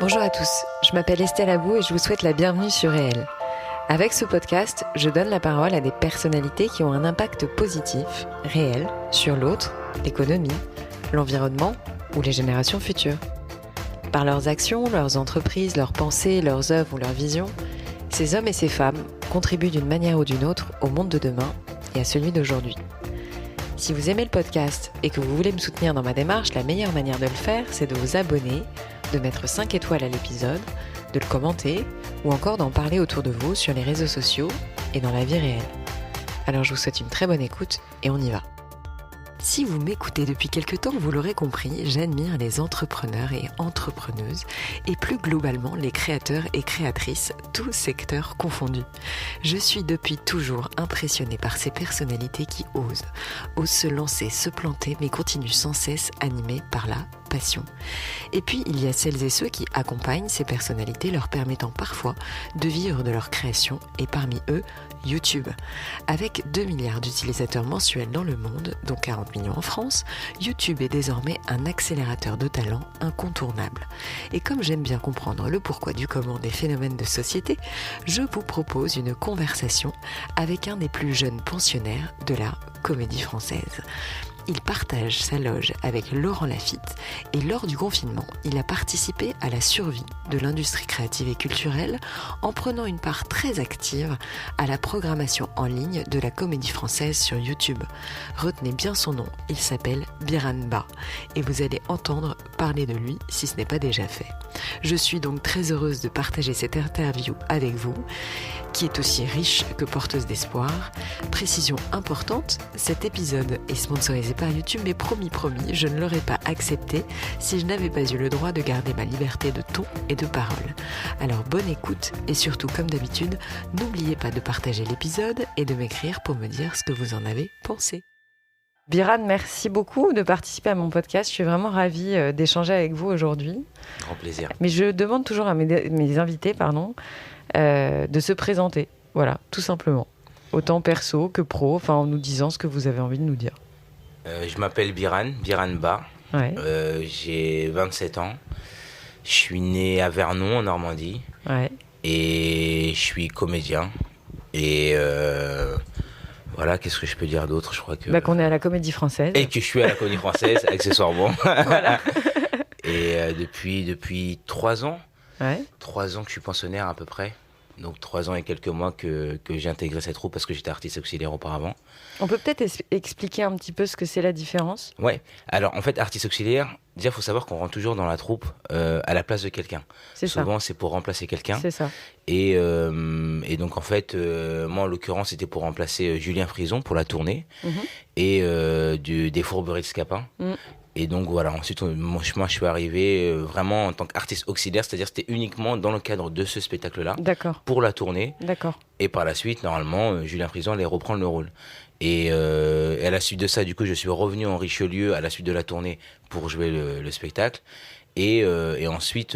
Bonjour à tous, je m'appelle Estelle Abou et je vous souhaite la bienvenue sur Réel. Avec ce podcast, je donne la parole à des personnalités qui ont un impact positif, réel, sur l'autre, l'économie, l'environnement ou les générations futures. Par leurs actions, leurs entreprises, leurs pensées, leurs œuvres ou leurs visions, ces hommes et ces femmes contribuent d'une manière ou d'une autre au monde de demain et à celui d'aujourd'hui. Si vous aimez le podcast et que vous voulez me soutenir dans ma démarche, la meilleure manière de le faire, c'est de vous abonner, de mettre 5 étoiles à l'épisode, de le commenter ou encore d'en parler autour de vous sur les réseaux sociaux et dans la vie réelle. Alors je vous souhaite une très bonne écoute et on y va. Si vous m'écoutez depuis quelque temps, vous l'aurez compris, j'admire les entrepreneurs et entrepreneuses et plus globalement les créateurs et créatrices, tous secteurs confondus. Je suis depuis toujours impressionnée par ces personnalités qui osent se lancer, se planter, mais continuent sans cesse animées par la passion. Et puis il y a celles et ceux qui accompagnent ces personnalités, leur permettant parfois de vivre de leur création, et parmi eux, YouTube. Avec 2 milliards d'utilisateurs mensuels dans le monde, dont 40 millions en France, YouTube est désormais un accélérateur de talent incontournable. Et comme j'aime bien comprendre le pourquoi du comment des phénomènes de société, je vous propose une conversation avec un des plus jeunes pensionnaires de la Comédie Française. Il partage sa loge avec Laurent Lafitte et lors du confinement, il a participé à la survie de l'industrie créative et culturelle en prenant une part très active à la programmation en ligne de la Comédie Française sur YouTube. Retenez bien son nom, il s'appelle Biran Ba et vous allez entendre parler de lui si ce n'est pas déjà fait. Je suis donc très heureuse de partager cette interview avec vous, qui est aussi riche que porteuse d'espoir. Précision importante, cet épisode est sponsorisé par YouTube, mais promis, je ne l'aurais pas accepté si je n'avais pas eu le droit de garder ma liberté de ton et de parole. Alors bonne écoute et surtout comme d'habitude, n'oubliez pas de partager l'épisode et de m'écrire pour me dire ce que vous en avez pensé. Biran, merci beaucoup de participer à mon podcast. Je suis vraiment ravie d'échanger avec vous aujourd'hui. Grand plaisir. Mais je demande toujours à mes invités, de se présenter. Voilà, tout simplement. Autant perso que pro, en nous disant ce que vous avez envie de nous dire. Je m'appelle Biran Ba. Ouais. J'ai 27 ans. Je suis né à Vernon, en Normandie. Ouais. Et je suis comédien. Et voilà, qu'est-ce que je peux dire d'autre? Je crois que... qu'on est à la Comédie Française. Et que je suis à la Comédie Française, accessoirement. Voilà. Et depuis 3 ans, Ouais. 3 ans que je suis pensionnaire à peu près. Donc 3 ans et quelques mois que j'ai intégré cette troupe parce que j'étais artiste auxiliaire auparavant. On peut peut-être expliquer un petit peu ce que c'est la différence? Ouais, alors en fait, artiste auxiliaire, déjà il faut savoir qu'on rentre toujours dans la troupe à la place de quelqu'un. C'est Souvent ça. c'est pour remplacer quelqu'un. C'est ça. Et donc en fait, moi en l'occurrence c'était pour remplacer Julien Frison pour la tournée et des Fourberies de Scapin. Et donc voilà, ensuite moi je suis arrivé vraiment en tant qu'artiste auxiliaire, c'est-à-dire c'était uniquement dans le cadre de ce spectacle-là. D'accord. Pour la tournée. D'accord. Et par la suite, normalement, Julien Frison allait reprendre le rôle. Et à la suite de ça, du coup, je suis revenu en Richelieu à la suite de la tournée pour jouer le spectacle. Et ensuite,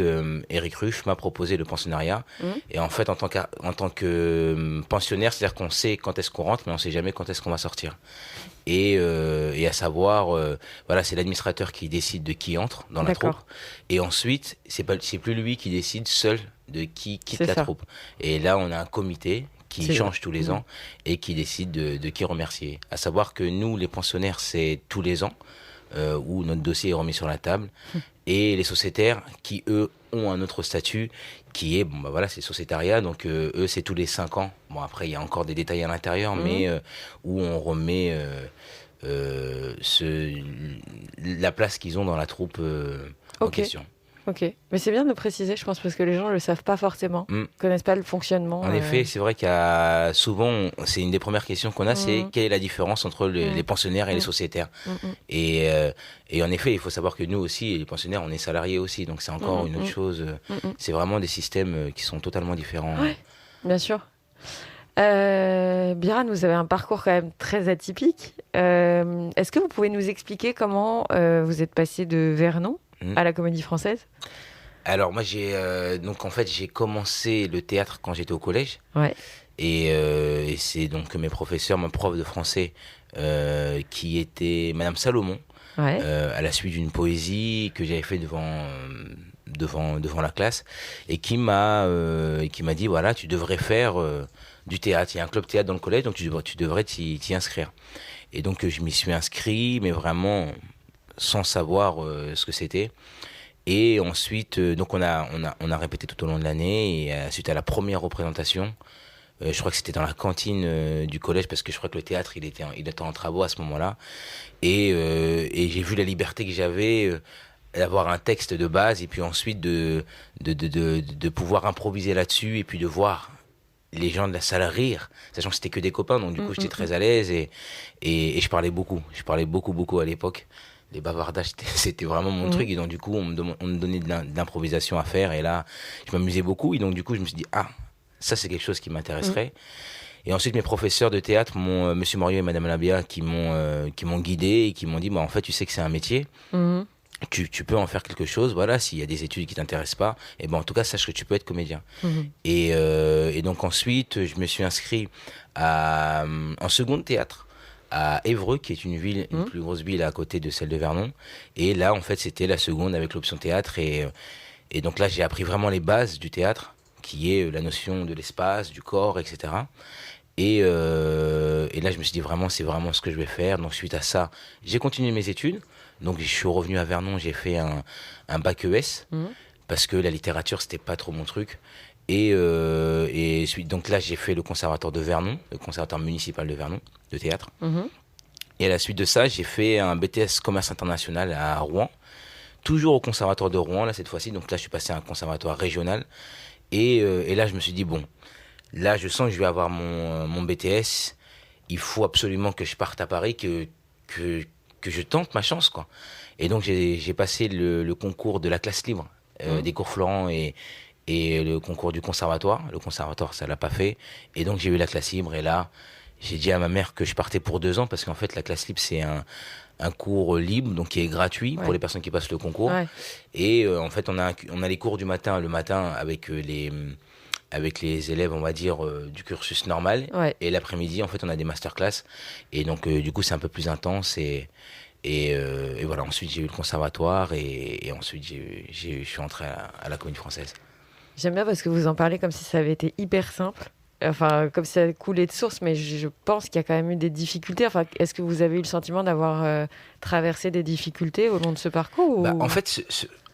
Éric Ruff m'a proposé le pensionnariat. Et en fait, en tant que pensionnaire, c'est-à-dire qu'on sait quand est-ce qu'on rentre, mais on ne sait jamais quand est-ce qu'on va sortir. Et à savoir, voilà, c'est l'administrateur qui décide de qui entre dans la troupe. Et ensuite, c'est plus lui qui décide seul de qui quitte la troupe. Et là, on a un comité qui change tous les ans et qui décide de qui remercier. À savoir que nous, les pensionnaires, c'est tous les ans où notre dossier est remis sur la table. Et les sociétaires qui, eux, ont un autre statut qui est, c'est sociétariat, donc eux, c'est tous les 5 ans. Bon, après, il y a encore des détails à l'intérieur, mais où on remet la place qu'ils ont dans la troupe en question. Ok, mais c'est bien de le préciser, je pense, parce que les gens ne le savent pas forcément, connaissent pas le fonctionnement. En effet, c'est vrai qu'il y a souvent, c'est une des premières questions qu'on a, c'est quelle est la différence entre les pensionnaires et les sociétaires. Et en effet, il faut savoir que nous aussi, les pensionnaires, on est salariés aussi, donc c'est encore une autre chose. C'est vraiment des systèmes qui sont totalement différents. Ouais, bien sûr. Biran, vous avez un parcours quand même très atypique. Est-ce que vous pouvez nous expliquer comment vous êtes passé de Vernon à la Comédie Française? Alors moi j'ai commencé le théâtre quand j'étais au collège. Ouais. Et c'est donc mes professeurs, mon prof de français qui était Madame Salomon, ouais. à la suite d'une poésie que j'avais fait devant devant la classe et qui m'a dit voilà, tu devrais faire du théâtre. Il y a un club théâtre dans le collège, donc tu devrais t'y inscrire. Et donc je m'y suis inscrit, mais vraiment sans savoir ce que c'était. Et ensuite, donc on a répété tout au long de l'année et suite à la première représentation, je crois que c'était dans la cantine du collège parce que je crois que le théâtre il était en travaux à ce moment-là. Et j'ai vu la liberté que j'avais d'avoir un texte de base et puis ensuite de pouvoir improviser là-dessus et puis de voir les gens de la salle rire, sachant que c'était que des copains, donc du coup j'étais très à l'aise et je parlais beaucoup. Je parlais beaucoup à l'époque. Les bavardages, c'était vraiment mon truc et donc du coup on me donnait de l'improvisation à faire et là je m'amusais beaucoup et donc du coup je me suis dit ah, ça c'est quelque chose qui m'intéresserait. Et ensuite, mes professeurs de théâtre, Monsieur Moriot et Madame Labia, qui m'ont guidé et qui m'ont dit, bah, en fait, tu sais que c'est un métier. Tu peux en faire quelque chose. Voilà, s'il y a des études qui t'intéressent pas, et ben, en tout cas, sache que tu peux être comédien. Et donc, ensuite, je me suis inscrit en seconde théâtre à Évreux, qui est une plus grosse ville à côté de celle de Vernon. Et là, en fait, c'était la seconde avec l'option théâtre. Et donc là, j'ai appris vraiment les bases du théâtre, qui est la notion de l'espace, du corps, etc. Et là, je me suis dit vraiment, c'est vraiment ce que je vais faire. Donc, suite à ça, j'ai continué mes études. Donc, je suis revenu à Vernon, j'ai fait un bac ES, parce que la littérature, c'était pas trop mon truc. Donc là, j'ai fait le conservatoire de Vernon, le conservatoire municipal de Vernon, de théâtre. Et à la suite de ça, j'ai fait un BTS commerce international à Rouen, toujours au conservatoire de Rouen, là, cette fois-ci. Donc là, je suis passé à un conservatoire régional. Et là, je me suis dit, bon, là, je sens que je vais avoir mon BTS. Il faut absolument que je parte à Paris, que je tente ma chance, quoi. Et donc, j'ai passé le concours de la classe libre des cours Florent et le concours du conservatoire. Le conservatoire, ça l'a pas fait. Et donc, j'ai eu la classe libre. Et là, j'ai dit à ma mère que je partais pour 2 ans parce qu'en fait, la classe libre, c'est un cours libre, donc qui est gratuit pour les personnes qui passent le concours. Et en fait, on a les cours le matin avec les élèves, on va dire, du cursus normal. Et l'après-midi, en fait, on a des masterclass. Et donc, du coup, c'est un peu plus intense. Et voilà, ensuite, j'ai eu le conservatoire. Et ensuite, je suis entré à la Comédie Française. J'aime bien parce que vous en parlez comme si ça avait été hyper simple. Enfin, comme si ça coulait de source, mais je pense qu'il y a quand même eu des difficultés. Enfin, est-ce que vous avez eu le sentiment d'avoir traversé des difficultés au long de ce parcours ou... En fait,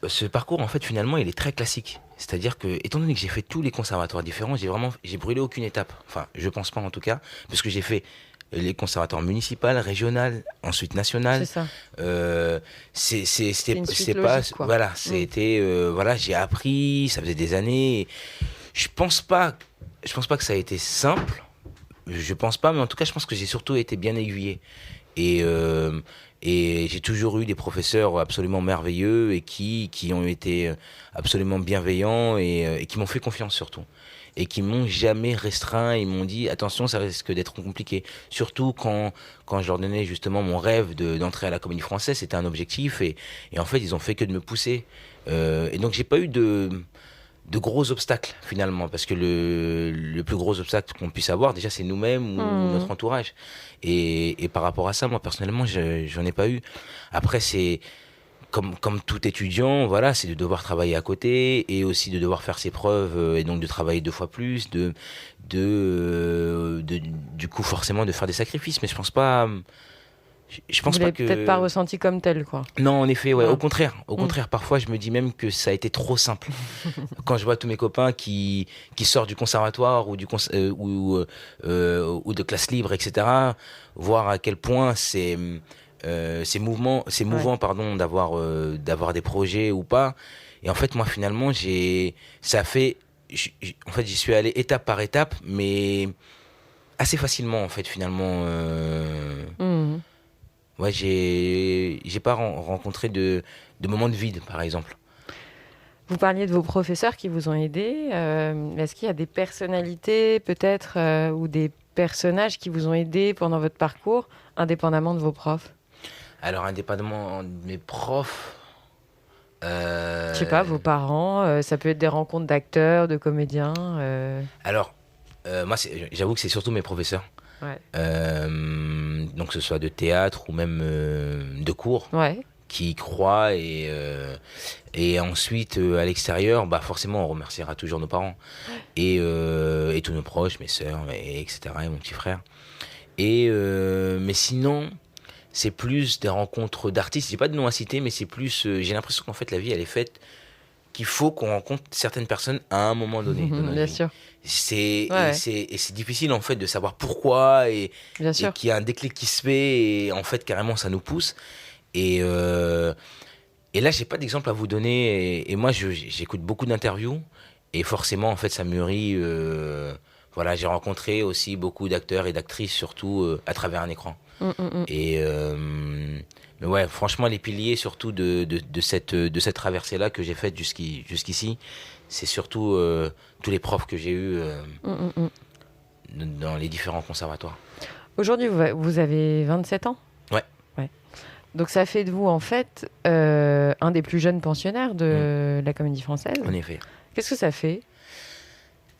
ce parcours, en fait, finalement, il est très classique. C'est-à-dire que, étant donné que j'ai fait tous les conservatoires différents, j'ai brûlé aucune étape. Enfin, je pense pas en tout cas, parce que j'ai fait les conservatoires municipaux, régional, ensuite national. C'est ça. C'est pas, logique, quoi. Voilà, c'était, voilà, j'ai appris, ça faisait des années. Je pense pas que ça a été simple. Je pense pas, mais en tout cas, je pense que j'ai surtout été bien aiguillé. Et j'ai toujours eu des professeurs absolument merveilleux et qui ont été absolument bienveillants et qui m'ont fait confiance surtout. Et qui m'ont jamais restreint. Ils m'ont dit, attention, ça risque d'être compliqué. Surtout quand je leur donnais justement mon rêve d'entrer à la Comédie Française, c'était un objectif. Et en fait, ils ont fait que de me pousser. Et donc, j'ai pas eu de gros obstacles finalement, parce que le plus gros obstacle qu'on puisse avoir déjà c'est nous-mêmes ou notre entourage et par rapport à ça, moi personnellement j'en ai pas eu. Après c'est comme tout étudiant, voilà, c'est de devoir travailler à côté et aussi de devoir faire ses preuves et donc de travailler 2 fois plus, du coup forcément de faire des sacrifices, mais je pense pas Vous l'avez peut-être pas ressenti comme tel, quoi. Non, en effet, ouais. Au contraire, parfois je me dis même que ça a été trop simple. Quand je vois tous mes copains qui sortent du conservatoire ou de classe libre, etc., voir à quel point c'est mouvant, pardon, d'avoir des projets ou pas. Et en fait, moi, finalement, en fait, j'y suis allé étape par étape, mais assez facilement, en fait, finalement. Ouais, j'ai pas rencontré de moments de vide, par exemple. Vous parliez de vos professeurs qui vous ont aidé. Est-ce qu'il y a des personnalités, peut-être, ou des personnages qui vous ont aidé pendant votre parcours, indépendamment de vos profs ? Alors, indépendamment de mes profs... Je sais pas, vos parents, ça peut être des rencontres d'acteurs, de comédiens. Alors, moi, j'avoue que c'est surtout mes professeurs. Donc que ce soit de théâtre ou même de cours, qui y croient et ensuite à l'extérieur, bah forcément on remerciera toujours nos parents et tous nos proches, mes sœurs, etc. et mon petit frère. Mais sinon, c'est plus des rencontres d'artistes. J'ai pas de nom à citer, mais c'est plus. J'ai l'impression qu'en fait la vie elle est faite qu'il faut qu'on rencontre certaines personnes à un moment donné dans notre Bien vie. sûr. C'est difficile en fait de savoir pourquoi Bien et sûr. qu'il y a un déclic qui se fait et en fait carrément ça nous pousse. Et là j'ai pas d'exemple à vous donner et moi j'écoute beaucoup d'interviews et forcément en fait ça mûrit. Voilà, j'ai rencontré aussi beaucoup d'acteurs et d'actrices surtout à travers un écran. Mm. Et mais ouais, franchement, les piliers surtout de cette traversée-là que j'ai faite jusqu'ici, c'est surtout tous les profs que j'ai eus Mm. dans les différents conservatoires. Aujourd'hui, vous avez 27 ans? Ouais. Donc ça fait de vous, en fait, un des plus jeunes pensionnaires de la Comédie Française. En effet. Qu'est-ce que ça fait?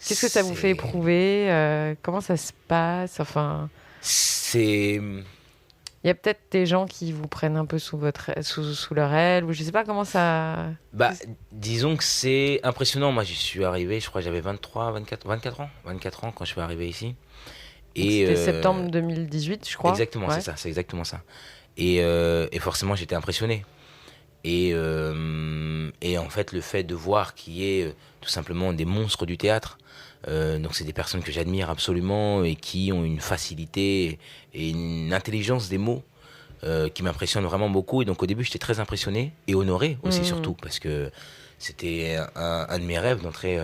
Qu'est-ce que ça vous fait éprouver? Comment ça se passe? Enfin, C'est... il y a peut-être des gens qui vous prennent un peu sous leur aile, ou je sais pas comment ça... Bah, disons que c'est impressionnant. Moi, j'y suis arrivé, je crois que j'avais 24 ans quand je suis arrivé ici. Et C'était septembre 2018, je crois. Exactement, Ouais. c'est exactement ça. Et forcément, j'étais impressionné. Et en fait, le fait de voir qu'il y ait tout simplement des monstres du théâtre, donc c'est des personnes que j'admire absolument et qui ont une facilité et une intelligence des mots qui m'impressionnent vraiment beaucoup. Et donc au début, j'étais très impressionné et honoré aussi surtout, parce que c'était un de mes rêves d'entrer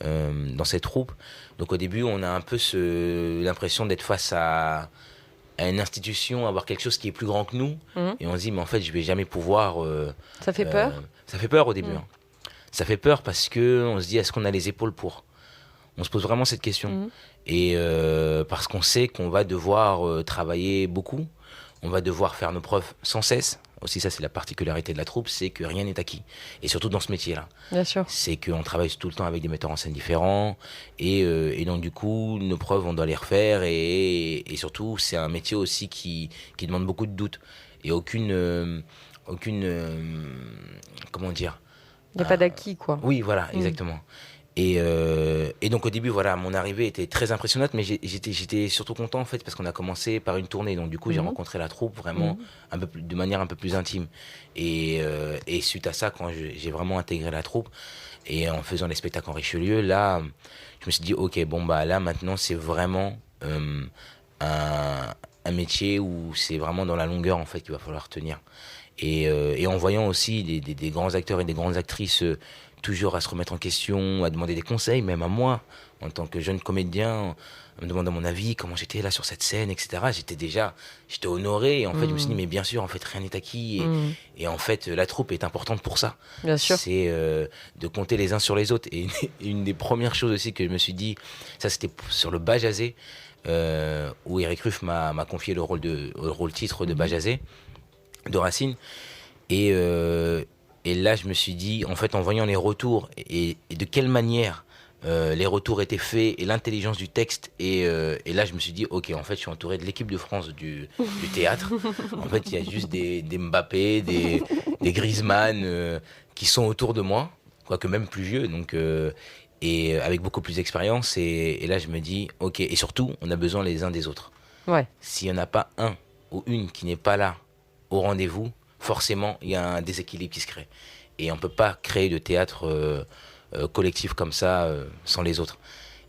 dans cette troupe. Donc au début, on a un peu l'impression d'être face à une institution, avoir quelque chose qui est plus grand que nous, et on se dit mais en fait je vais jamais pouvoir. Ça fait peur? Ça fait peur au début. Hein. Ça fait peur parce que on se dit est-ce qu'on a les épaules pour. On se pose vraiment cette question et parce qu'on sait qu'on va devoir travailler beaucoup, on va devoir faire nos preuves sans cesse. Aussi ça c'est la particularité de la troupe, c'est que rien n'est acquis et surtout dans ce métier-là. Bien sûr. C'est qu'on travaille tout le temps avec des metteurs en scène différents et donc du coup nos preuves on doit les refaire et surtout c'est un métier aussi qui demande beaucoup de doutes et aucune comment dire, Il n'y a pas d'acquis, quoi. oui voilà exactement et donc au début voilà mon arrivée était très impressionnante mais j'étais surtout content en fait parce qu'on a commencé par une tournée donc du coup j'ai rencontré la troupe vraiment un peu plus, de manière un peu plus intime et suite à ça quand j'ai vraiment intégré la troupe et en faisant les spectacles en Richelieu là je me suis dit ok bon bah là maintenant c'est vraiment un métier où c'est vraiment dans la longueur en fait qu'il va falloir tenir et en voyant aussi des grands acteurs et des grandes actrices toujours à se remettre en question, à demander des conseils, même à moi, en tant que jeune comédien, me demandant mon avis, comment j'étais là sur cette scène, etc. J'étais honoré, et en fait, je me suis dit, mais bien sûr, en fait, rien n'est acquis, et en fait, la troupe est importante pour ça. Bien sûr. C'est de compter les uns sur les autres. Et une des premières choses aussi que je me suis dit, ça c'était sur le Bajazet, où Eric Ruff m'a confié le rôle titre de Bajazet, de Racine, et là, je me suis dit, en fait, en voyant les retours et de quelle manière les retours étaient faits et l'intelligence du texte, et là, je me suis dit, ok, en fait, je suis entouré de l'équipe de France du théâtre. En fait, il y a juste des Mbappé, des Griezmann qui sont autour de moi, quoique même plus vieux, donc, et avec beaucoup plus d'expérience. Et là, je me dis, ok, et surtout, on a besoin les uns des autres. Ouais. S'il n'y en a pas un ou une qui n'est pas là au rendez-vous, forcément, il y a un déséquilibre qui se crée. Et on ne peut pas créer de théâtre collectif comme ça sans les autres.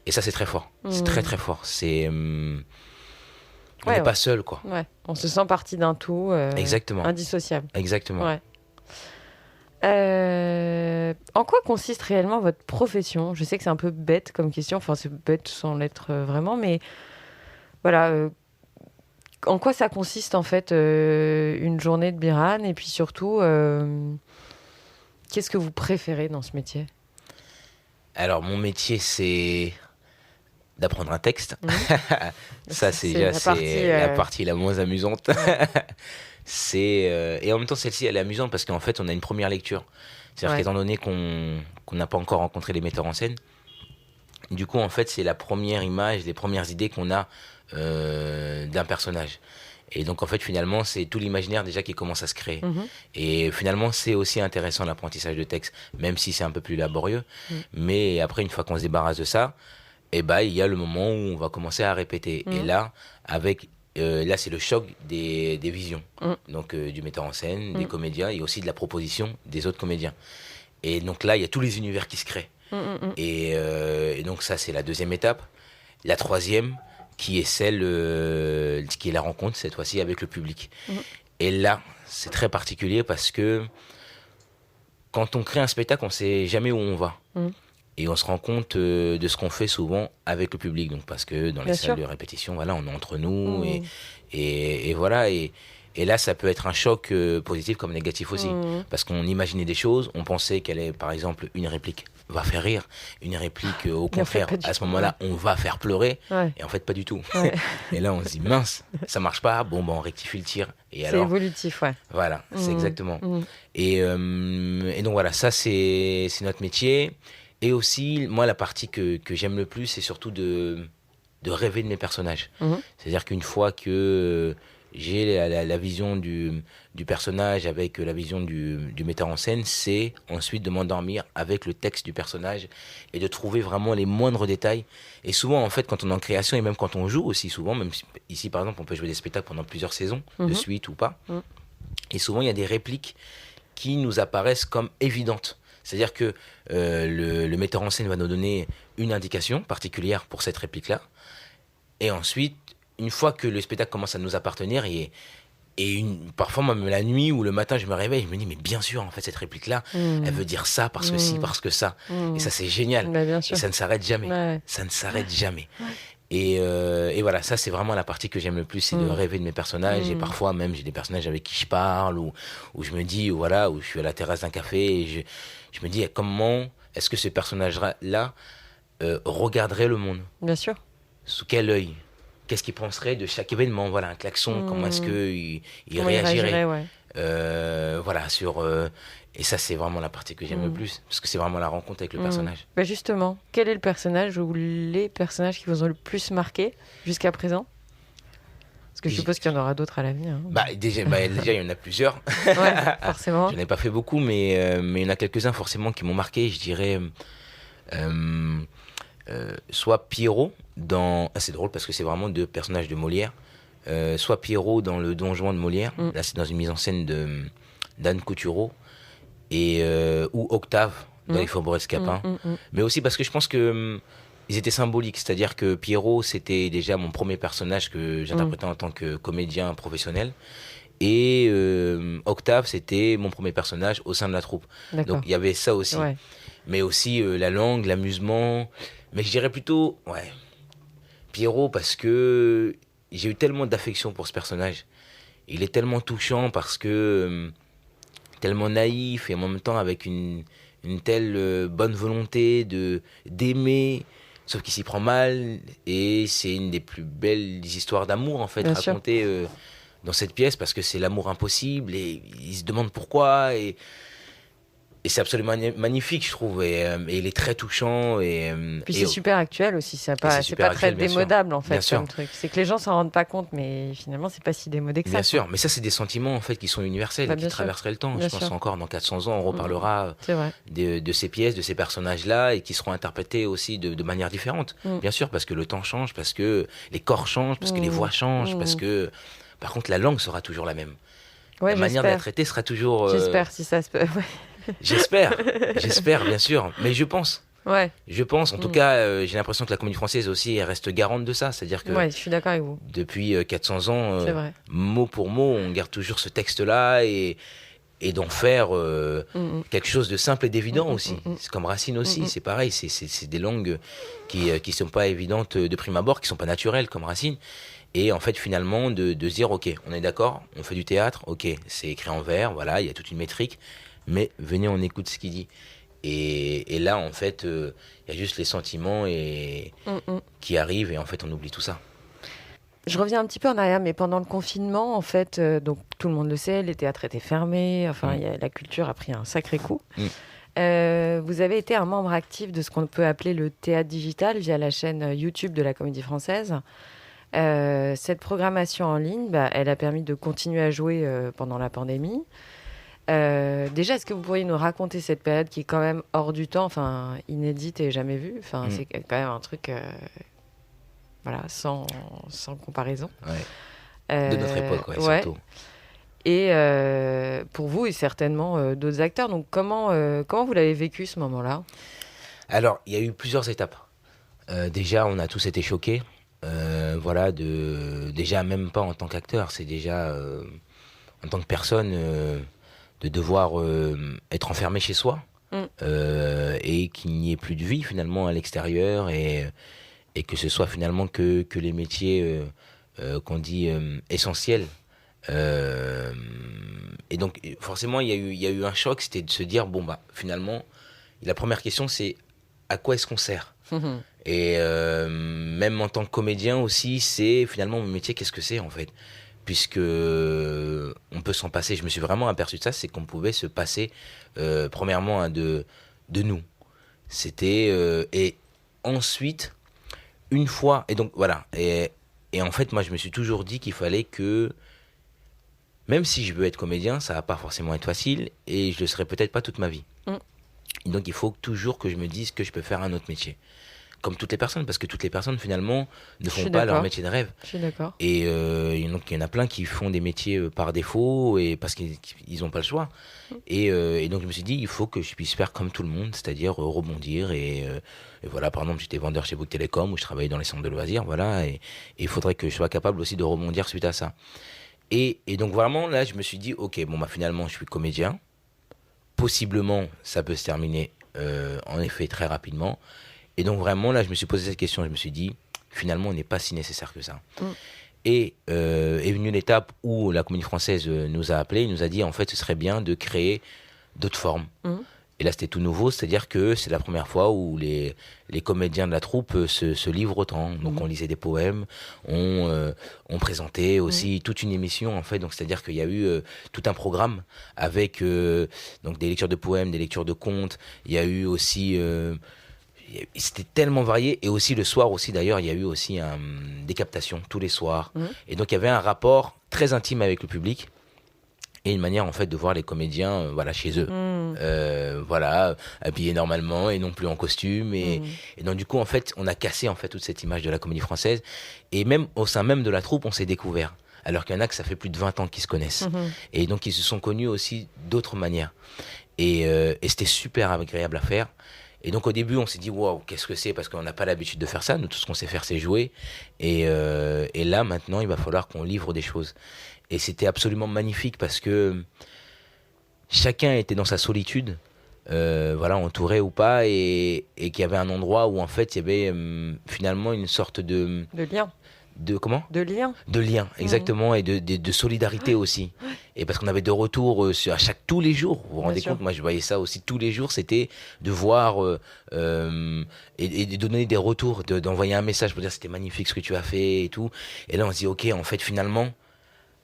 Et ça, c'est très fort. C'est très, très fort. On n'est pas seul, quoi. Ouais. On se sent partie d'un tout Exactement. indissociable. Exactement. Ouais. En quoi consiste réellement votre profession? Je sais que c'est un peu bête comme question. Enfin, c'est bête sans l'être vraiment. Mais voilà... en quoi ça consiste en fait une journée de Biran et puis surtout qu'est-ce que vous préférez dans ce métier? Alors mon métier c'est d'apprendre un texte. Ça c'est déjà la partie la moins amusante. Et en même temps celle-ci elle est amusante parce qu'en fait on a une première lecture. C'est-à-dire qu'étant donné qu'on n'a pas encore rencontré les metteurs en scène, du coup en fait c'est la première image, les premières idées qu'on a d'un personnage. Et donc, en fait, finalement, c'est tout l'imaginaire déjà qui commence à se créer. Et finalement, c'est aussi intéressant l'apprentissage de texte, même si c'est un peu plus laborieux. Mais après, une fois qu'on se débarrasse de ça, eh ben, il y a le moment où on va commencer à répéter. Et là, là, c'est le choc des visions. Donc, du metteur en scène, des comédiens et aussi de la proposition des autres comédiens. Et donc là, il y a tous les univers qui se créent. Et donc ça, c'est la deuxième étape. La troisième, qui est celle qui est la rencontre, cette fois-ci, avec le public. Et là, c'est très particulier parce que quand on crée un spectacle, on ne sait jamais où on va. Et on se rend compte de ce qu'on fait souvent avec le public. Donc, parce que dans les salles de répétition, voilà, on est entre nous. Et voilà. Et là, ça peut être un choc positif comme négatif aussi. Parce qu'on imaginait des choses, on pensait qu'elle est, par exemple, une réplique va faire rire, une réplique, au contraire, à ce moment-là, on va faire pleurer. Et en fait, pas du tout. Et là, on se dit, mince, ça marche pas, bon, on rectifie le tir. Et c'est évolutif, ouais. Voilà, c'est exactement. Et donc voilà, ça, c'est notre métier. Et aussi, moi, la partie que j'aime le plus, c'est surtout de rêver de mes personnages. C'est-à-dire qu'une fois que j'ai la vision du personnage avec la vision du metteur en scène, c'est ensuite de m'endormir avec le texte du personnage et de trouver vraiment les moindres détails. Et souvent, en fait, quand on est en création et même quand on joue aussi souvent, même ici, par exemple, on peut jouer des spectacles pendant plusieurs saisons, de suite ou pas. Et souvent, il y a des répliques qui nous apparaissent comme évidentes. C'est-à-dire que le metteur en scène va nous donner une indication particulière pour cette réplique-là. Et ensuite, une fois que le spectacle commence à nous appartenir, parfois même la nuit ou le matin, je me réveille, je me dis, mais bien sûr, en fait, cette réplique-là, elle veut dire ça, parce que ci, parce que ça. Et ça, c'est génial. Bien et sûr. ça ne s'arrête jamais. Ça ne s'arrête jamais. Et voilà, ça, c'est vraiment la partie que j'aime le plus, c'est de rêver de mes personnages. Et parfois, même, j'ai des personnages avec qui je parle, ou je me dis, voilà, où je suis à la terrasse d'un café, et je me dis, comment est-ce que ce personnage-là regarderait le monde ? Bien sûr. Sous quel œil ? Qu'est-ce qu'il penserait de chaque événement ? Voilà, un klaxon, comment est-ce qu'il réagirait, voilà, et ça, c'est vraiment la partie que j'aime le plus, parce que c'est vraiment la rencontre avec le personnage. Justement, quel est le personnage ou les personnages qui vous ont le plus marqué jusqu'à présent ? Parce que je suppose qu'il y en aura d'autres à l'avenir. Déjà, il y en a plusieurs. Forcément. Je n'en ai pas fait beaucoup, mais il y en a quelques-uns forcément qui m'ont marqué. Je dirais soit Pierrot c'est drôle parce que c'est vraiment deux personnages de Molière. Soit Pierrot dans le Don Juan de Molière. Là, c'est dans une mise en scène d'Anne Coutureau. Ou Octave dans Les Faubourgs Escapins. Mais aussi parce que je pense que ils étaient symboliques. C'est-à-dire que Pierrot, c'était déjà mon premier personnage que j'interprétais en tant que comédien professionnel. Et Octave, c'était mon premier personnage au sein de la troupe. D'accord. Donc il y avait ça aussi. Mais aussi la langue, l'amusement. Mais je dirais plutôt Pierrot, parce que j'ai eu tellement d'affection pour ce personnage. Il est tellement touchant parce que tellement naïf et en même temps avec une telle bonne volonté d'aimer, sauf qu'il s'y prend mal. Et c'est une des plus belles histoires d'amour en fait racontées dans cette pièce, parce que c'est l'amour impossible et il se demande pourquoi. Et c'est absolument magnifique, je trouve, et il est très touchant. Puis c'est super actuel aussi, c'est pas très démodable en fait comme truc. C'est que les gens s'en rendent pas compte, mais finalement c'est pas si démodé que ça. Bien sûr, mais ça c'est des sentiments en fait qui sont universels, et qui traverseraient le temps. Je pense encore dans 400 ans, on reparlera de ces pièces, de ces personnages-là, et qui seront interprétés aussi de manière différente. Bien sûr, parce que le temps change, parce que les corps changent, parce que les voix changent, parce que par contre la langue sera toujours la même. La manière de la traiter sera toujours... J'espère, si ça se peut. J'espère, bien sûr, mais je pense. Je pense, en tout cas, j'ai l'impression que la comédie française aussi, elle reste garante de ça. C'est-à-dire que je suis d'accord avec vous. Depuis 400 ans, mot pour mot, on garde toujours ce texte-là et d'en faire quelque chose de simple et d'évident aussi. C'est comme Racine aussi, c'est pareil, c'est des langues qui sont pas évidentes de prime abord, qui sont pas naturelles comme Racine. Et en fait, finalement, de se dire, ok, on est d'accord, on fait du théâtre, ok, c'est écrit en vers, voilà, il y a toute une métrique, mais venez, on écoute ce qu'il dit. Et là, en fait, il y a juste les sentiments qui arrivent, et en fait, on oublie tout ça. Je reviens un petit peu en arrière, mais pendant le confinement, en fait, donc tout le monde le sait, les théâtres étaient fermés, enfin, la culture a pris un sacré coup. Vous avez été un membre actif de ce qu'on peut appeler le théâtre digital via la chaîne YouTube de la Comédie Française. Cette programmation en ligne, elle a permis de continuer à jouer pendant la pandémie. Déjà, est-ce que vous pourriez nous raconter cette période qui est quand même hors du temps, enfin inédite et jamais vue. C'est quand même un truc, sans comparaison. Ouais. De notre époque, surtout. Et pour vous et certainement d'autres acteurs. Donc, comment vous l'avez vécu ce moment-là ? Alors, il y a eu plusieurs étapes. Déjà, on a tous été choqués. Déjà, même pas en tant qu'acteur, c'est déjà en tant que personne de devoir être enfermé chez soi et qu'il n'y ait plus de vie finalement à l'extérieur et que ce soit finalement que les métiers qu'on dit essentiels. Et donc forcément il y a eu un choc, c'était de se dire finalement la première question c'est à quoi est-ce qu'on sert. Et même en tant que comédien aussi, c'est finalement mon métier, qu'est-ce que c'est en fait, puisque on peut s'en passer. Je me suis vraiment aperçu de ça, c'est qu'on pouvait se passer premièrement de nous. C'était et ensuite une fois et donc voilà et en fait moi je me suis toujours dit qu'il fallait que même si je veux être comédien, ça va pas forcément être facile et je le serai peut-être pas toute ma vie. Et donc il faut toujours que je me dise que je peux faire un autre métier. Comme toutes les personnes, parce que toutes les personnes finalement ne font pas leur métier de rêve. Je suis d'accord. Et donc il y en a plein qui font des métiers par défaut et parce qu'ils n'ont pas le choix. Et donc je me suis dit, il faut que je puisse faire comme tout le monde, c'est-à-dire rebondir. Et voilà, par exemple, j'étais vendeur chez Bouygues Télécom où je travaillais dans les centres de loisirs, voilà. Et il faudrait que je sois capable aussi de rebondir suite à ça. Et donc vraiment là, je me suis dit, ok, finalement, je suis comédien. Possiblement, ça peut se terminer en effet très rapidement. Et donc vraiment, là, je me suis posé cette question. Je me suis dit, finalement, on n'est pas si nécessaire que ça. Et est venue l'étape où la Comédie Française nous a appelés. Il nous a dit, en fait, ce serait bien de créer d'autres formes. Et là, c'était tout nouveau. C'est-à-dire que c'est la première fois où les comédiens de la troupe se livrent autant. Donc, on lisait des poèmes. On présentait aussi toute une émission, en fait. Donc, c'est-à-dire qu'il y a eu tout un programme avec donc des lectures de poèmes, des lectures de contes. Il y a eu aussi... c'était tellement varié et aussi le soir aussi d'ailleurs il y a eu aussi des captations tous les soirs et donc il y avait un rapport très intime avec le public et une manière en fait de voir les comédiens chez eux habillés normalement et non plus en costume et donc du coup en fait on a cassé en fait toute cette image de la Comédie Française et même au sein même de la troupe on s'est découvert alors qu'il y en a que ça fait plus de 20 ans qu'ils se connaissent et donc ils se sont connus aussi d'autres manières et c'était super agréable à faire. Et donc au début, on s'est dit, waouh, qu'est-ce que c'est ? Parce qu'on n'a pas l'habitude de faire ça. Nous, tout ce qu'on sait faire, c'est jouer. Et là, maintenant, il va falloir qu'on livre des choses. Et c'était absolument magnifique parce que chacun était dans sa solitude, entouré ou pas, et qu'il y avait un endroit où, en fait, il y avait finalement une sorte de... De lien. De comment ? De lien. De lien, exactement, et de solidarité aussi. Et parce qu'on avait de retours tous les jours. Vous vous rendez compte, moi je voyais ça aussi tous les jours, c'était de voir et de donner des retours, d'envoyer un message pour dire c'était magnifique ce que tu as fait et tout. Et là on se dit ok, en fait finalement,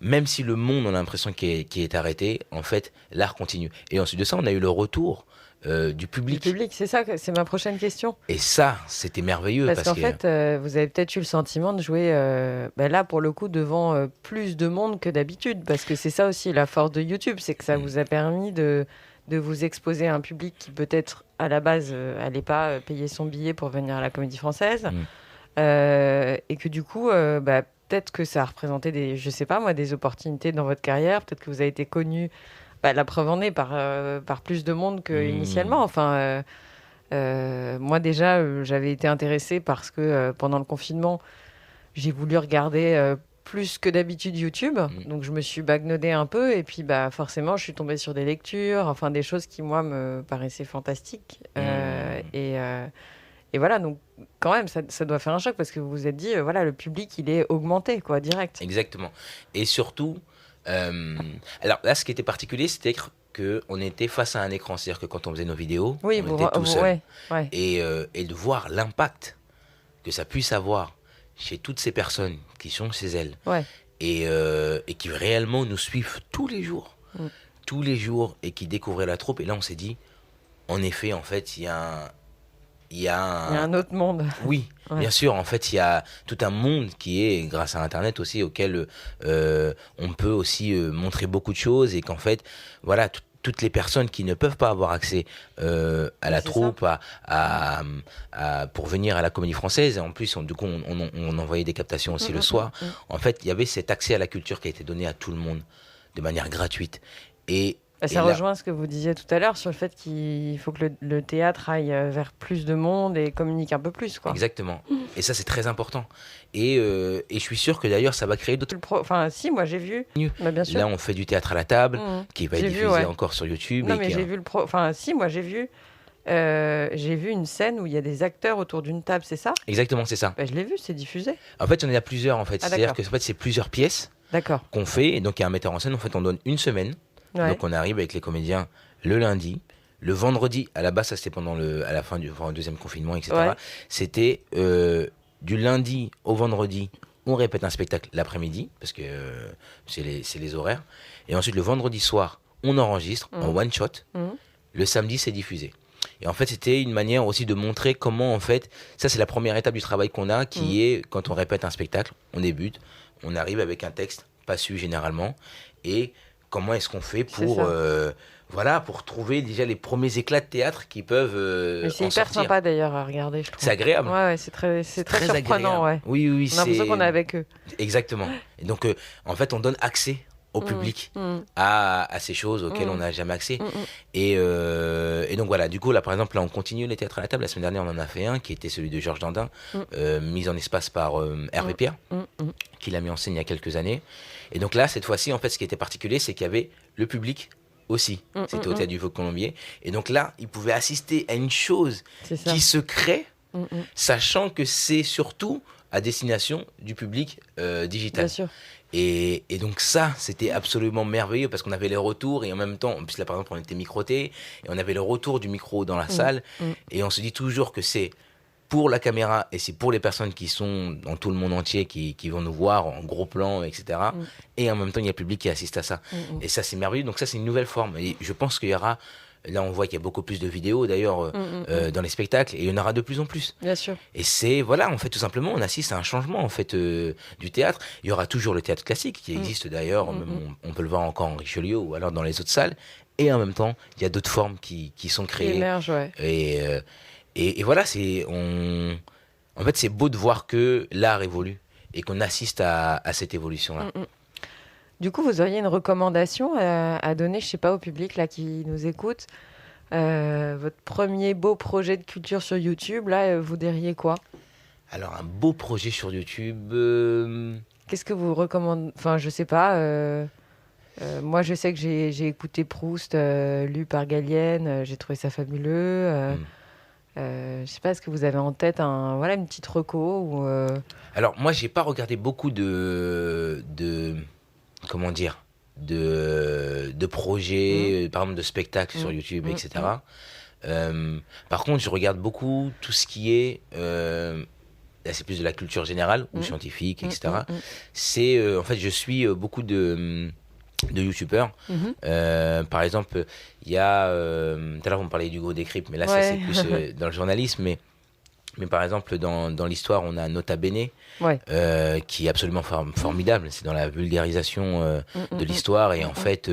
même si le monde on a l'impression qu'il est arrêté, en fait l'art continue. Et ensuite de ça on a eu le retour du public. Du public, c'est ça, c'est ma prochaine question. Et ça, c'était merveilleux. Parce qu'en fait, vous avez peut-être eu le sentiment de jouer, là, pour le coup, devant plus de monde que d'habitude. Parce que c'est ça aussi, la force de YouTube, c'est que ça vous a permis de vous exposer à un public qui, peut-être, à la base, n'allait pas payer son billet pour venir à la Comédie Française. Et que, du coup, peut-être que ça a représenté des opportunités dans votre carrière. Peut-être que vous avez été connu... la preuve en est par plus de monde qu'initialement. Enfin, moi déjà, j'avais été intéressée parce que pendant le confinement, j'ai voulu regarder plus que d'habitude YouTube. Donc je me suis bagnodée un peu et puis forcément, je suis tombée sur des lectures, enfin des choses qui moi me paraissaient fantastiques. Et voilà, donc quand même, ça doit faire un choc parce que vous vous êtes dit, le public, il est augmenté, quoi, direct. Exactement. Et surtout... alors là, ce qui était particulier, c'était qu'on était face à un écran. C'est-à-dire que quand on faisait nos vidéos, on était tout seul. Et de voir l'impact que ça puisse avoir chez toutes ces personnes qui sont chez elles et qui réellement nous suivent tous les jours et qui découvraient la troupe. Et là, on s'est dit, en effet, en fait, il y a il y a un autre monde. Oui, bien sûr. En fait, il y a tout un monde qui est, grâce à Internet aussi, auquel on peut aussi montrer beaucoup de choses et qu'en fait, voilà, toutes les personnes qui ne peuvent pas avoir accès à la troupe, pour venir à la Comédie Française, et en plus, du coup, on envoyait des captations aussi le soir. En fait, il y avait cet accès à la culture qui a été donné à tout le monde de manière gratuite. Ça rejoint ce que vous disiez tout à l'heure sur le fait qu'il faut que le théâtre aille vers plus de monde et communique un peu plus, quoi. Exactement. Et ça, c'est très important. Et je suis sûr que d'ailleurs, ça va créer d'autres... Enfin, si, moi j'ai vu. Bah, bien sûr. Là, on fait du théâtre à la table, qui va être diffusé encore sur YouTube. Non, mais j'ai vu Enfin, si, moi j'ai vu une scène où il y a des acteurs autour d'une table, c'est ça ? Exactement, c'est ça. Bah, je l'ai vu, c'est diffusé. En fait, il y en a plusieurs, en fait. C'est-à-dire que c'est plusieurs pièces qu'on fait. Et donc, il y a un metteur en scène. En fait, on donne une semaine. Ouais. Donc on arrive avec les comédiens le lundi, le vendredi, à la base ça c'était à la fin du deuxième confinement, etc. Ouais. C'était du lundi au vendredi, on répète un spectacle l'après-midi, parce que c'est les horaires. Et ensuite le vendredi soir, on enregistre en one shot. Le samedi c'est diffusé. Et en fait c'était une manière aussi de montrer comment en fait, ça c'est la première étape du travail qu'on a, qui est quand on répète un spectacle, on débute, on arrive avec un texte pas su généralement, et comment est-ce qu'on fait pour pour trouver déjà les premiers éclats de théâtre qui peuvent Mais c'est hyper sympa d'ailleurs à regarder, je trouve. C'est agréable. Ouais, c'est très surprenant. Ouais. Oui. On a l'impression qu'on est avec eux. Exactement. Et donc, en fait, on donne accès au public à ces choses auxquelles on n'a jamais accès. Et donc voilà, du coup, là, par exemple, là, on continue les théâtres à la table. La semaine dernière, on en a fait un qui était celui de Georges Dandin, mis en espace par Hervé Pierre, qui l'a mis en scène il y a quelques années. Et donc là, cette fois-ci, en fait, ce qui était particulier, c'est qu'il y avait le public aussi. C'était au Théâtre du Fauve-Colombier. Et donc là, ils pouvaient assister à une chose qui se crée, sachant que c'est surtout à destination du public digital. Bien sûr. Et donc ça, c'était absolument merveilleux parce qu'on avait les retours et en même temps, puisque là par exemple on était microté et on avait le retour du micro dans la salle et on se dit toujours que c'est pour la caméra et c'est pour les personnes qui sont dans tout le monde entier qui vont nous voir en gros plan, etc. Et en même temps, il y a le public qui assiste à ça. Et ça, c'est merveilleux. Donc ça, c'est une nouvelle forme. Et je pense qu'il y aura... Là, on voit qu'il y a beaucoup plus de vidéos, d'ailleurs, dans les spectacles. Et il y en aura de plus en plus. Bien sûr. Et c'est... Voilà, en fait, tout simplement, on assiste à un changement, en fait, du théâtre. Il y aura toujours le théâtre classique, qui existe d'ailleurs. On peut le voir encore en Richelieu ou alors dans les autres salles. Et en même temps, il y a d'autres formes qui sont créées. Qui émergent, ouais. Et voilà, en fait, c'est beau de voir que l'art évolue et qu'on assiste à cette évolution-là. Du coup, vous auriez une recommandation à donner, je ne sais pas, au public là, qui nous écoute. Votre premier beau projet de culture sur YouTube, là, vous diriez quoi ? Alors, un beau projet sur YouTube... Qu'est-ce que vous recommandez ? Enfin, je ne sais pas. Moi, je sais que j'ai écouté Proust, lu par Gallienne. J'ai trouvé ça fabuleux. Je sais pas, est-ce que vous avez en tête une petite reco ou Alors moi j'ai pas regardé beaucoup de comment dire de projets, par exemple de spectacles sur YouTube, etc. Par contre je regarde beaucoup tout ce qui est là c'est plus de la culture générale ou scientifique, etc. C'est en fait je suis beaucoup de youtubeurs. Par exemple, il y a... tout à l'heure, vous me parliez d'Hugo Décrypte, mais là, ça, c'est plus dans le journalisme. Mais par exemple, dans l'histoire, on a Nota Bene, qui est absolument formidable. C'est dans la vulgarisation de l'histoire. Et en fait,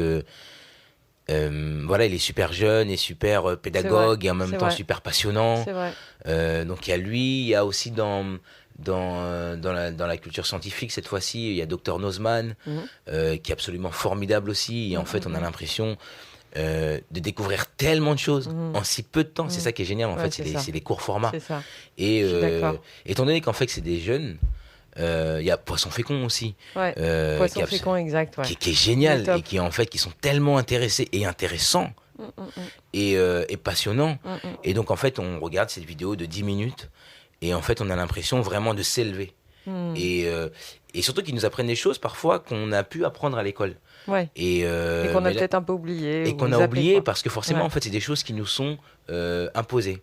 voilà, il est super jeune et super pédagogue et en même temps super passionnant. C'est vrai. Donc, il y a lui, il y a aussi dans la culture scientifique, cette fois-ci, il y a Dr Nozman, qui est absolument formidable aussi. Et en fait, on a l'impression de découvrir tellement de choses en si peu de temps. C'est ça qui est génial, en fait, c'est les courts formats. C'est ça. Et étant donné qu'en fait, c'est des jeunes, il y a Poisson Fécond aussi. Poisson Fécond, exact. Qui est génial et qui, en fait, qui sont tellement intéressés et intéressants et passionnants. Et donc, en fait, on regarde cette vidéo de 10 minutes. Et en fait, on a l'impression vraiment de s'élever. Et surtout qu'ils nous apprennent des choses parfois qu'on a pu apprendre à l'école. Et qu'on a peut-être un peu oublié. Et qu'on a oublié parce que forcément, en fait, c'est des choses qui nous sont imposées.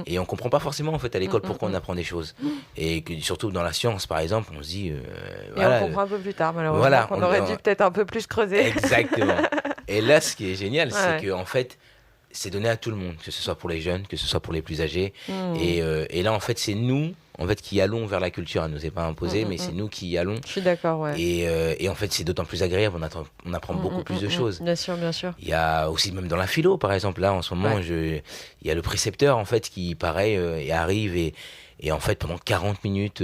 Et on ne comprend pas forcément en fait, à l'école pourquoi on apprend des choses. Et que, surtout dans la science, par exemple, on se dit... et on comprend un peu plus tard, malheureusement, qu'on aurait dû peut-être un peu plus creuser. Exactement. Et là, ce qui est génial, c'est que en fait, c'est donné à tout le monde, que ce soit pour les jeunes, que ce soit pour les plus âgés. Et là, en fait, c'est nous en fait, qui allons vers la culture. Elle ne nous est pas imposée, mais c'est nous qui y allons. Je suis d'accord, ouais. Et en fait, c'est d'autant plus agréable. On apprend beaucoup plus de choses. Bien sûr, bien sûr. Il y a aussi, même dans la philo, par exemple, là, en ce moment, il y a le précepteur, en fait, qui, pareil, arrive et en fait, pendant 40 minutes,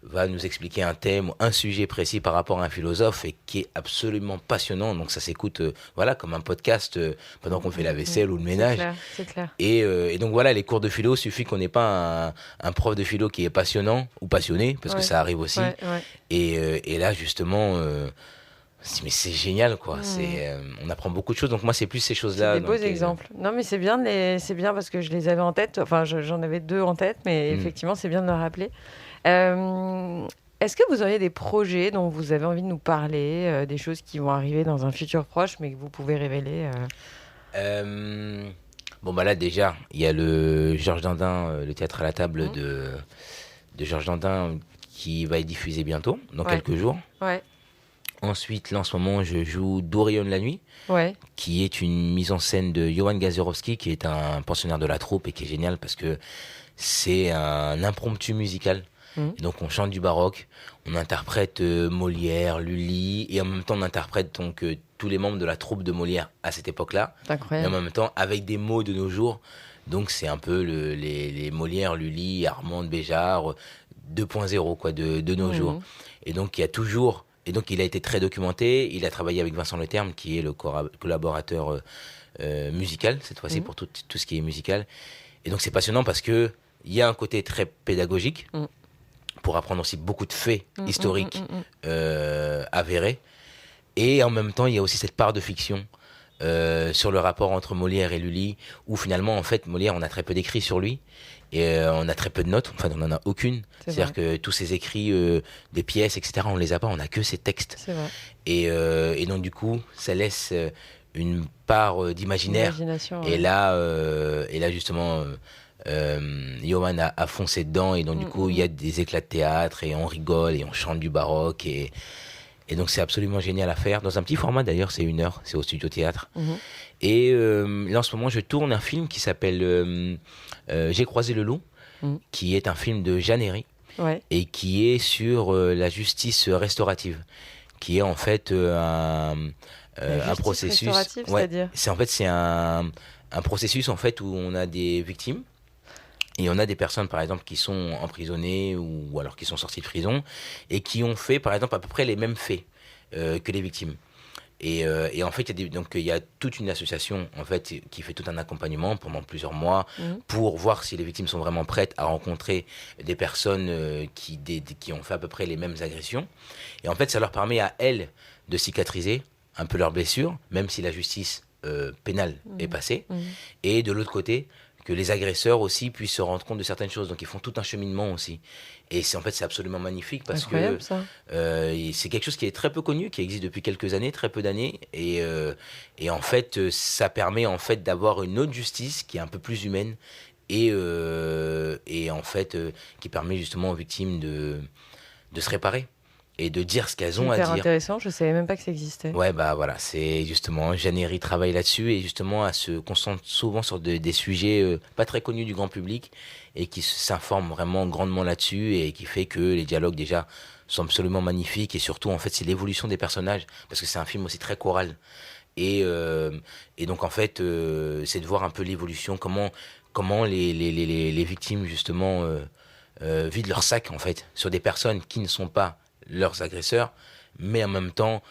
va nous expliquer un thème, un sujet précis par rapport à un philosophe et qui est absolument passionnant. Donc ça s'écoute voilà, comme un podcast pendant qu'on fait la vaisselle ou le ménage. C'est clair. Et donc voilà, les cours de philo, suffit qu'on n'ait pas un prof de philo qui est passionnant ou passionné, parce que ça arrive aussi. Et là, justement... mais c'est génial, quoi. On apprend beaucoup de choses. Donc moi, c'est plus ces choses-là. C'est des beaux exemples. Non, mais c'est bien parce que je les avais en tête. Enfin, j'en avais 2 en tête, mais effectivement, c'est bien de le rappeler. Est-ce que vous auriez des projets dont vous avez envie de nous parler, des choses qui vont arriver dans un futur proche, mais que vous pouvez révéler Bon, bah là, déjà, il y a le Georges Dandin, le théâtre à la table de Georges Dandin, qui va être diffusé bientôt, dans quelques jours. Ouais. Ensuite, là, en ce moment, je joue D'où rayonne la nuit, qui est une mise en scène de Johan Gazerowski, qui est un pensionnaire de la troupe et qui est génial parce que c'est un impromptu musical. Et donc, on chante du baroque, on interprète Molière, Lully, et en même temps, on interprète donc tous les membres de la troupe de Molière à cette époque-là. Incroyable. Et en même temps, avec des mots de nos jours. Donc, c'est un peu les Molière, Lully, Armande, Béjart 2.0, quoi, de nos jours. Et donc, il y a toujours... Et donc, il a été très documenté. Il a travaillé avec Vincent Leterme, qui est le collaborateur musical, cette fois-ci, pour tout ce qui est musical. Et donc, c'est passionnant parce qu'il y a un côté très pédagogique pour apprendre aussi beaucoup de faits historiques avérés. Et en même temps, il y a aussi cette part de fiction sur le rapport entre Molière et Lully, où finalement, en fait, Molière, on a très peu d'écrits sur lui. Et on a très peu de notes, enfin on n'en a aucune. C'est-à-dire que tous ces écrits, des pièces, etc., on ne les a pas, on n'a que ces textes. C'est vrai. Et donc du coup, ça laisse une part d'imaginaire. Et là justement, Johan a foncé dedans, et donc du coup, il y a des éclats de théâtre, et on rigole, et on chante du baroque, et donc c'est absolument génial à faire. Dans un petit format d'ailleurs, c'est 1 heure, c'est au Studio Théâtre. Et là en ce moment, je tourne un film qui s'appelle J'ai croisé le loup, qui est un film de Jeanne Herry, et qui est sur la justice restaurative, qui est en fait un processus. C'est-à-dire C'est un processus en fait où on a des victimes. Et on a des personnes, par exemple, qui sont emprisonnées ou alors qui sont sorties de prison et qui ont fait, par exemple, à peu près les mêmes faits que les victimes. Et en fait, il y a toute une association en fait, qui fait tout un accompagnement pendant plusieurs mois pour voir si les victimes sont vraiment prêtes à rencontrer des personnes qui ont fait à peu près les mêmes agressions. Et en fait, ça leur permet à elles de cicatriser un peu leurs blessures, même si la justice pénale est passée. Et de l'autre côté, que les agresseurs aussi puissent se rendre compte de certaines choses. Donc ils font tout un cheminement aussi. Et c'est absolument magnifique parce que c'est quelque chose qui est très peu connu, qui existe depuis quelques années, très peu d'années. Et en fait, ça permet en fait d'avoir une autre justice qui est un peu plus humaine et en fait qui permet justement aux victimes de se réparer et de dire ce qu'elles ont à dire. Super intéressant, je savais même pas que ça existait. Ouais, bah voilà, c'est justement, Jeanne Herry travaille là-dessus et justement, elle se concentre souvent sur des sujets pas très connus du grand public et qui s'informe vraiment grandement là-dessus et qui fait que les dialogues déjà sont absolument magnifiques et surtout, en fait, c'est l'évolution des personnages parce que c'est un film aussi très choral. Et donc, en fait, c'est de voir un peu l'évolution, comment les victimes, justement, vident leur sac, en fait, sur des personnes qui ne sont pas leurs agresseurs, mais en même temps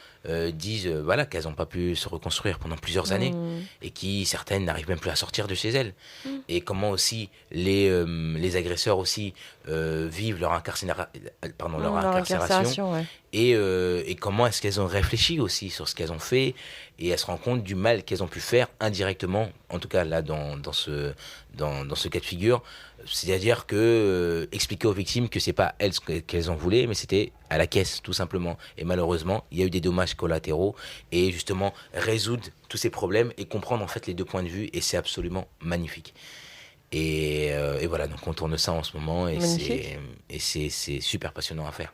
disent voilà, qu'elles n'ont pas pu se reconstruire pendant plusieurs années et qui, certaines, n'arrivent même plus à sortir de chez elles. Et comment aussi les agresseurs aussi vivent leur incarcération. Et comment est-ce qu'elles ont réfléchi aussi sur ce qu'elles ont fait et elles se rendent compte du mal qu'elles ont pu faire indirectement, en tout cas là dans ce cas de figure. C'est-à-dire que expliquer aux victimes que c'est pas elles qu'elles en voulaient, mais c'était à la caisse tout simplement. Et malheureusement, il y a eu des dommages collatéraux et justement résoudre tous ces problèmes et comprendre en fait les deux points de vue, et c'est absolument magnifique. Et voilà, donc on tourne ça en ce moment et c'est super passionnant à faire.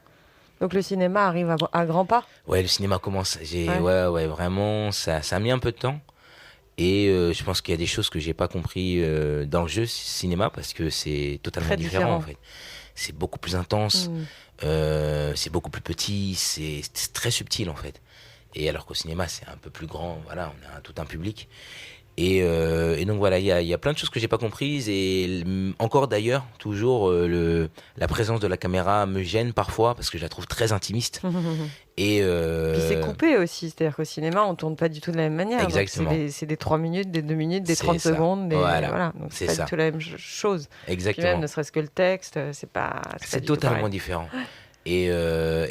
Donc le cinéma arrive à grands pas. Ouais, le cinéma commence. Ouais, vraiment, ça a mis un peu de temps. Et je pense qu'il y a des choses que j'ai pas compris dans le jeu cinéma parce que c'est totalement Très différent différent. en fait. C'est beaucoup plus intense, c'est beaucoup plus petit, c'est très subtil en fait. Et alors qu'au cinéma c'est un peu plus grand, voilà, on a tout un public. Et donc voilà, il y a plein de choses que j'ai pas comprises et encore d'ailleurs, toujours la présence de la caméra me gêne parfois parce que je la trouve très intimiste. Et Puis c'est coupé aussi, c'est-à-dire qu'au cinéma, on tourne pas du tout de la même manière. Exactement. Donc c'est des 3 minutes, des 2 minutes, des C'est 30 ça. secondes. Voilà. Donc C'est c'est pas ça. du tout la même chose. Puis exactement. même, ne serait-ce que le texte, c'est pas C'est du tout totalement pareil. différent. Et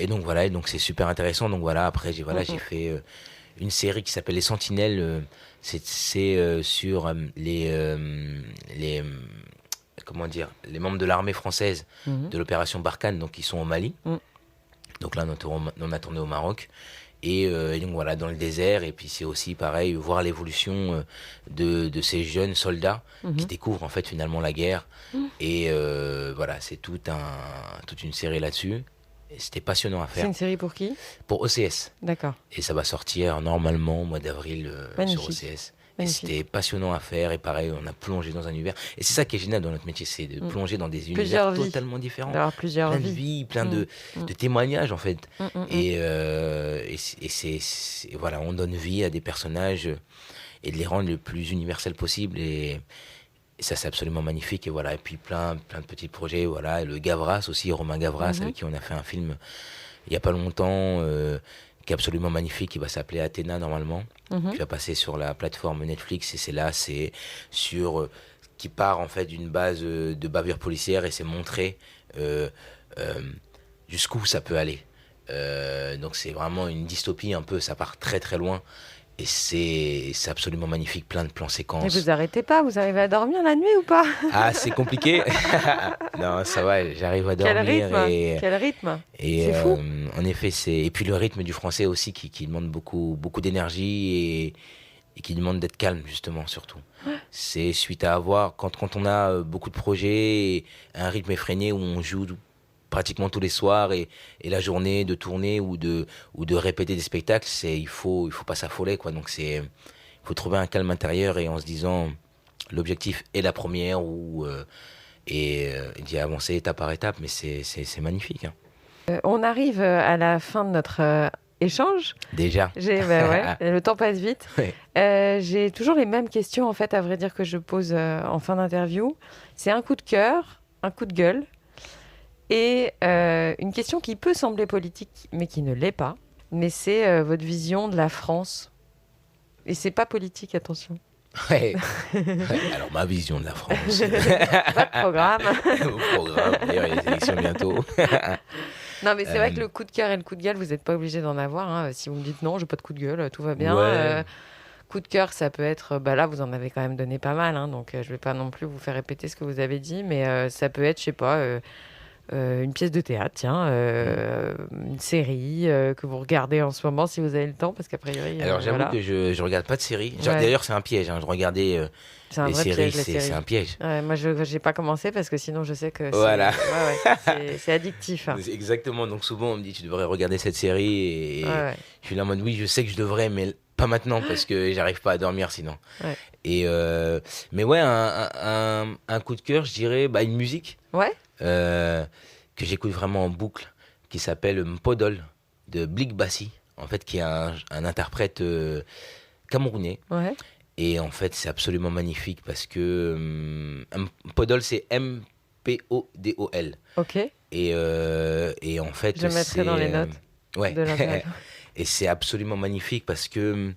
donc voilà, et donc c'est super intéressant. Donc voilà, après j'ai Mhm. fait une série qui s'appelle Les Sentinelles. C'est sur les comment dire, les membres de l'armée française Mhm. de l'opération Barkhane, donc ils sont au Mali. Mhm. Donc là, on a tourné au Maroc. Et donc voilà, dans le désert. Et puis c'est aussi pareil, voir l'évolution de ces jeunes soldats qui Mhm. découvrent en fait finalement la guerre. Et voilà, c'est toute une série là-dessus. Et c'était passionnant à C'est faire. une série pour qui? Pour OCS. D'accord. Et ça va sortir normalement au mois d'avril sur Magnifique. OCS. Et Magnifique. c'était passionnant à faire. Et pareil, on a plongé dans un univers. Et c'est ça qui est génial dans notre métier, c'est de plonger dans des Plusieurs univers vies. totalement différents. D'avoir plusieurs Plein de vies. vies, plein de témoignages en fait. Et voilà, on donne vie à des personnages et de les rendre le plus universels possible. Et ça, c'est absolument magnifique. Et voilà, et puis plein de petits projets. Voilà, et le Gavras aussi, Romain Gavras, avec qui on a fait un film il y a pas longtemps, qui est absolument magnifique, qui va s'appeler Athéna normalement, qui va passer sur la plateforme Netflix. Et c'est sur qui part en fait d'une base de bavure policière et c'est montré jusqu'où ça peut aller. Donc c'est vraiment une dystopie un peu, ça part très très loin. Et c'est absolument magnifique, plein de plans Et séquences. vous arrêtez pas? Vous arrivez à dormir la nuit ou pas? Ah, c'est compliqué. Non, ça va, j'arrive à Quel dormir. rythme! Et Quel rythme! et C'est fou. en effet, et puis le rythme du français aussi qui demande beaucoup d'énergie et qui demande d'être calme justement surtout. C'est suite à avoir quand on a beaucoup de projets, et un rythme effréné où on joue pratiquement tous les soirs et la journée de tourner ou de répéter des spectacles, il faut pas s'affoler quoi. Donc il faut trouver un calme intérieur et en se disant l'objectif est la première et d'y avancer étape par étape, mais c'est magnifique hein. On arrive à la fin de notre échange. Déjà. Ouais, le temps passe vite. Ouais. J'ai toujours les mêmes questions, en fait, à vrai dire, que je pose en fin d'interview. C'est un coup de cœur, un coup de gueule, et une question qui peut sembler politique, mais qui ne l'est pas. Mais c'est votre vision de la France. Et c'est pas politique, attention. Ouais. Alors ma vision de la France. Pas de programme. Au programme, d'ailleurs il y a les élections bientôt. Non, mais c'est vrai que le coup de cœur et le coup de gueule, vous n'êtes pas obligé d'en avoir. Hein. Si vous me dites non, j'ai pas de coup de gueule, tout va bien. Ouais. Coup de cœur, ça peut être... Bah là, vous en avez quand même donné pas mal, hein, donc je vais pas non plus vous faire répéter ce que vous avez dit, mais ça peut être, je sais pas, une pièce de théâtre, tiens, une série que vous regardez en ce moment si vous avez le temps, parce qu'a priori... Alors j'avoue voilà. que je regarde pas de séries. Ouais. D'ailleurs c'est un piège, hein. Je regardais C'est un les vrai séries, piège, la c'est série. un piège. Ouais, moi, je n'ai pas commencé parce que sinon, je sais que Voilà. c'est addictif. Hein. Exactement, donc souvent on me dit tu devrais regarder cette série et Ouais. je suis là en mode oui je sais que je devrais mais pas maintenant parce que j'arrive pas à dormir sinon. Ouais. Et mais ouais un coup de cœur je dirais une musique Ouais. que j'écoute vraiment en boucle qui s'appelle Mpodol de Blik Bassi en fait qui est un interprète camerounais. Ouais. Et en fait, c'est absolument magnifique parce que Mpodol, c'est Mpodol. Ok. Et en fait, Je mettrai dans les notes ouais. de l'interview. Et c'est absolument magnifique parce que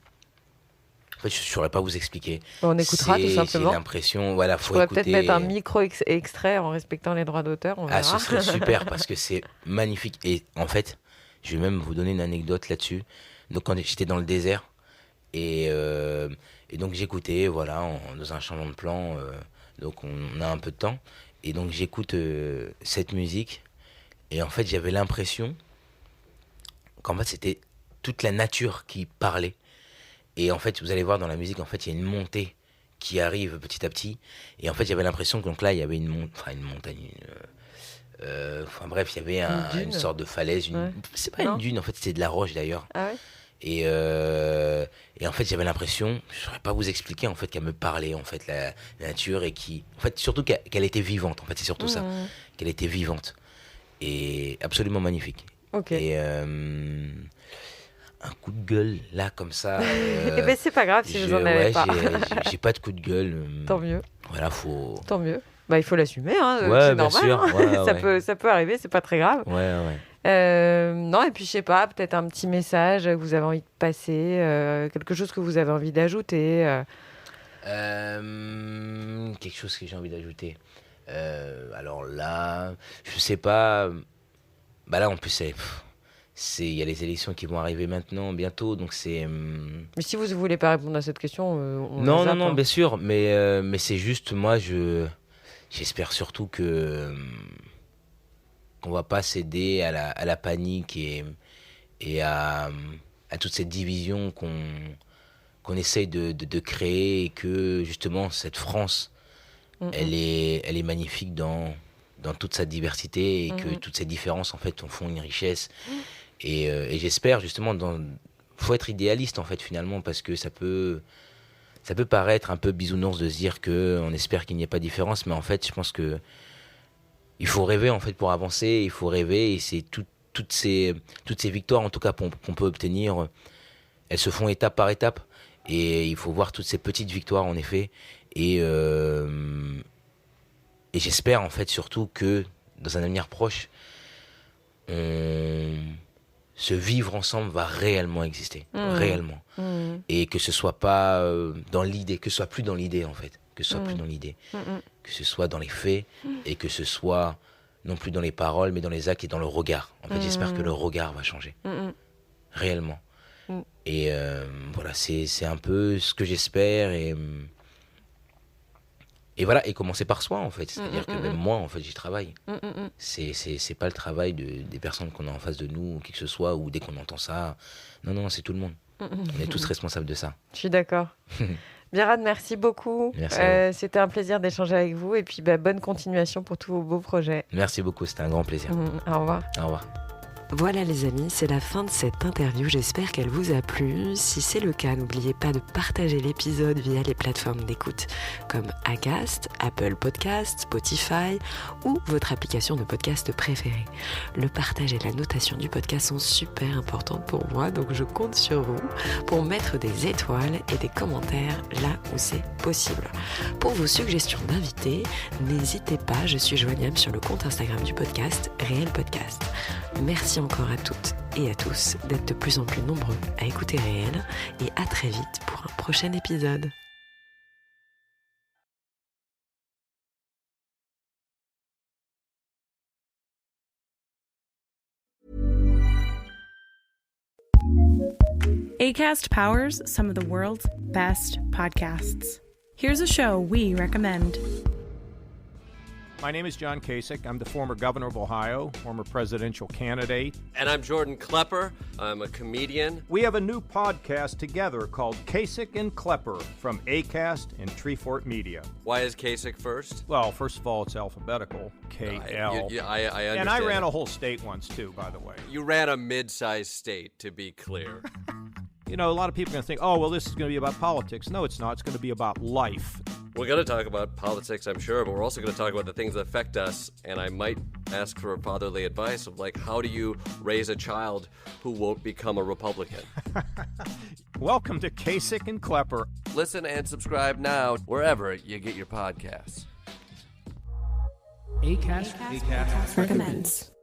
en fait, je ne saurais pas vous expliquer. On écoutera tout simplement. J'ai l'impression, voilà, Je faut pourrais écouter. peut-être mettre un micro-extrait en respectant les droits d'auteur. On verra. Ah, ce serait super parce que c'est magnifique. Et en fait, je vais même vous donner une anecdote là-dessus. Donc, quand j'étais dans le désert, et donc j'écoutais, voilà, dans un changement de plan, donc on a un peu de temps, et donc j'écoute cette musique, et en fait j'avais l'impression qu'en fait c'était toute la nature qui parlait, et en fait vous allez voir dans la musique, en fait il y a une montée qui arrive petit à petit, et en fait j'avais l'impression que donc là il y avait une montagne, enfin bref il y avait une sorte de falaise, Ouais. c'est pas Non. une dune en fait, c'était de la roche d'ailleurs. Ah ouais. Et en fait, j'avais l'impression, je ne saurais pas vous expliquer, en fait, qu'elle me parlait, en fait, la nature, et en fait, surtout qu'elle était vivante, en fait, c'est surtout ça, qu'elle était vivante, et absolument magnifique. Ok. Et un coup de gueule, là, comme ça... Eh ben, c'est pas grave si vous en avez pas. J'ai pas de coup de gueule. Tant mieux. Voilà, faut... Tant mieux. Bah, il faut l'assumer, hein, Ouais, c'est bien normal. sûr. Hein. Ouais, Ça peut arriver, c'est pas très grave. Ouais. Non, et puis je sais pas, peut-être un petit message que vous avez envie de passer, quelque chose que vous avez envie d'ajouter. Quelque chose que j'ai envie d'ajouter. Alors là, je sais pas. Bah là, en plus, il y a les élections qui vont arriver maintenant, bientôt, donc c'est... Mais si vous ne voulez pas répondre à cette question, on Non, bien sûr, mais c'est juste, moi, j'espère surtout qu'on va pas céder à la panique et à toute cette division qu'on essaye de créer, et que justement cette France, elle est magnifique dans toute sa diversité, et que toutes ces différences en fait en font une richesse. Et j'espère justement, faut être idéaliste en fait finalement, parce que ça peut paraître un peu bisounours de se dire qu'on espère qu'il n'y ait pas de différence, mais en fait je pense que il faut rêver en fait pour avancer, il faut rêver, et c'est toutes ces victoires en tout cas qu'on peut obtenir, elles se font étape par étape, et il faut voir toutes ces petites victoires en effet, et j'espère en fait surtout que dans un avenir proche, ce vivre ensemble va réellement exister, réellement, et que ce soit pas dans l'idée, que ce soit plus dans l'idée en fait, que ce soit plus dans l'idée, que ce soit dans les faits, et que ce soit non plus dans les paroles, mais dans les actes et dans le regard. En fait, j'espère que le regard va changer, réellement. Et voilà, c'est un peu ce que j'espère, et voilà, et commencer par soi en fait, c'est-à-dire que même moi en fait j'y travaille. C'est pas le travail des personnes qu'on a en face de nous ou qui que ce soit, ou dès qu'on entend ça, non, c'est tout le monde. On est tous responsables de ça. Je suis d'accord. Birad, merci beaucoup. Merci c'était un plaisir d'échanger avec vous, et puis bonne continuation pour tous vos beaux projets. Merci beaucoup, c'était un grand plaisir. Au revoir. Au revoir. Voilà les amis, c'est la fin de cette interview, j'espère qu'elle vous a plu. Si c'est le cas, n'oubliez pas de partager l'épisode via les plateformes d'écoute comme Acast, Apple Podcasts, Spotify ou votre application de podcast préférée. Le partage et la notation du podcast sont super importantes pour moi, donc je compte sur vous pour mettre des étoiles et des commentaires là où c'est possible. Pour vos suggestions d'invités, n'hésitez pas, je suis joignable sur le compte Instagram du podcast, Réel Podcast. Merci encore à toutes et à tous d'être de plus en plus nombreux à écouter Réel, et à très vite pour un prochain épisode. Acast powers some of the world's best podcasts. Here's a show we recommend. My name is John Kasich. I'm the former governor of Ohio, former presidential candidate. And I'm Jordan Klepper. I'm a comedian. We have a new podcast together called Kasich and Klepper from Acast and Treefort Media. Why is Kasich first? Well, first of all, it's alphabetical, K-L. I understand. And I ran a whole state once, too, by the way. You ran a mid-sized state, to be clear. You know, a lot of people are going to think, oh, well, this is going to be about politics. No, it's not. It's going to be about life. We're going to talk about politics, I'm sure, but we're also going to talk about the things that affect us. And I might ask for fatherly advice of, like, how do you raise a child who won't become a Republican? Welcome to Kasich and Klepper. Listen and subscribe now wherever you get your podcasts. Acast recommends.